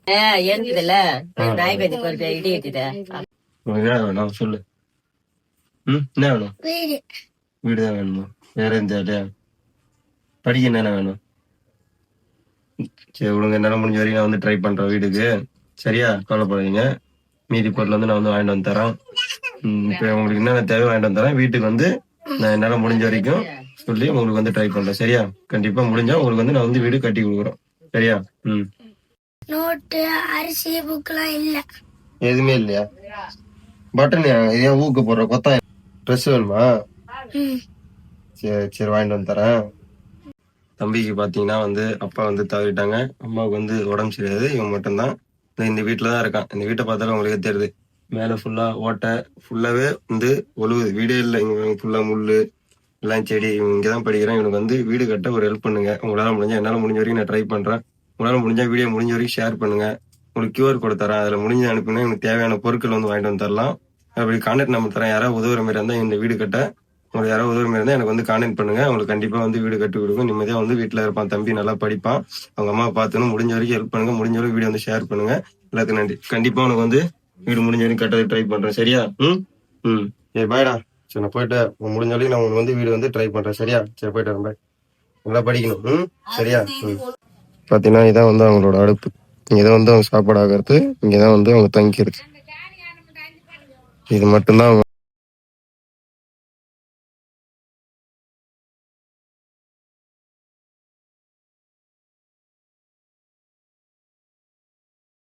இருக்குதுல்ல நாய் பேத்துக்கு ஒரு இடி ஏத்திட்ட என்ன வேணும் சொல்லு. என்ன வேணும்? வீடுதான் வேணுமா? வேற எந்த இல்லையா? படிக்க என்ன வேணும்? சரி விடுங்க, என்னால முடிஞ்ச வரைக்கும் நான் வந்து ட்ரை பண்றேன் வீடுக்கு. சரியா, கவலைப்படாதீங்க. மீதி பொருள் வந்து நான் வந்து வாங்கிட்டு வந்து தரேன். இப்போ உங்களுக்கு என்னென்ன தேவை வாங்கிட்டு வந்து தரேன். வீட்டுக்கு வந்து நான் என்னால முடிஞ்ச வரைக்கும் சொல்லி உங்களுக்கு வந்து ட்ரை பண்றேன். சரியா, கண்டிப்பா முடிஞ்சா உங்களுக்கு வந்து நான் வந்து வீடு கட்டி கொடுக்குறோம். சரியா? நோட்டு அரிசி புக்கெல்லாம் இல்ல. எதுவுமே இல்லையா? பட்டன் ஏன் ஊக்கு போடுற கொத்தா ட்ரெஸ் வேணுமா? சரி சரி வாங்கிட்டு வந்து தரேன். தம்பிக்கு பாத்தீங்கன்னா வந்து அப்பா வந்து தவறிட்டாங்க, அம்மாவுக்கு வந்து உடம்பு சரியாது. இவன் மட்டும்தான் இந்த வீட்டுலதான் இருக்கான். இந்த வீட்டை பார்த்தாலும் உங்களுக்கே தெரியுது, மேல ஃபுல்லா ஓட்டை, ஃபுல்லாவே வந்து ஒழுகுது, வீடே இல்லை. இங்க ஃபுல்லா முள்ளு எல்லாம் செடி. இவன் இங்கதான் படிக்கிறான். இவனுக்கு வந்து வீடு கட்ட ஒரு ஹெல்ப் பண்ணுங்க. உங்களால முடிஞ்சா, என்னால முடிஞ்ச வரைக்கும் நான் ட்ரை பண்றேன். உங்களால முடிஞ்சா வீடியோ முடிஞ்ச வரைக்கும் ஷேர் பண்ணுங்க. உங்களுக்கு QR கோடு தரேன், அதுல முடிஞ்ச அனுப்புனா எனக்கு தேவையான பொருட்கள் வந்து வாங்கிட்டு வந்து தரலாம். அப்படி கான்டாக்ட் நம்பர் தரேன். யாராவது உதவுற மாதிரி இருந்தா இந்த வீடு கட்ட, உங்களுக்கு யாராவது உதவுற மாதிரி இருந்தா எனக்கு வந்து கான்டாக்ட் பண்ணுங்க. உங்களுக்கு கண்டிப்பா வந்து வீடு கட்டி கொடுக்கும். நிம்மதியா வந்து வீட்டுல இருப்பான். தம்பி நல்லா படிப்பான். அவங்க அம்மா பார்த்துன்னு முடிஞ்ச வரைக்கும் ஹெல்ப் பண்ணுங்க. முடிஞ்ச வரைக்கும் வீடியோ வந்து ஷேர் பண்ணுங்க. எல்லாத்துக்கும் நன்றி. கண்டிப்பா உனக்கு வந்து வீடு முடிஞ்ச வரைக்கும் கட்டது ட்ரை பண்றேன். சரியா? சரி பாய்டா. சரி நான் போயிட்டு முடிஞ்ச வரைக்கும் நான் உனக்கு வந்து வீடு வந்து ட்ரை பண்றேன். சரியா? சரி போயிட்டு வரேன். பாய். நல்லா படிக்கணும். சரியா? பாத்தீங்கன்னா இதான் வந்து அவங்களோட அடுப்பு. இங்கதான் வந்து அவங்க சாப்பாடு ஆகிறது. இங்கதான் வந்து அவங்க தங்கிக்கிறது. இது மட்டும்தான்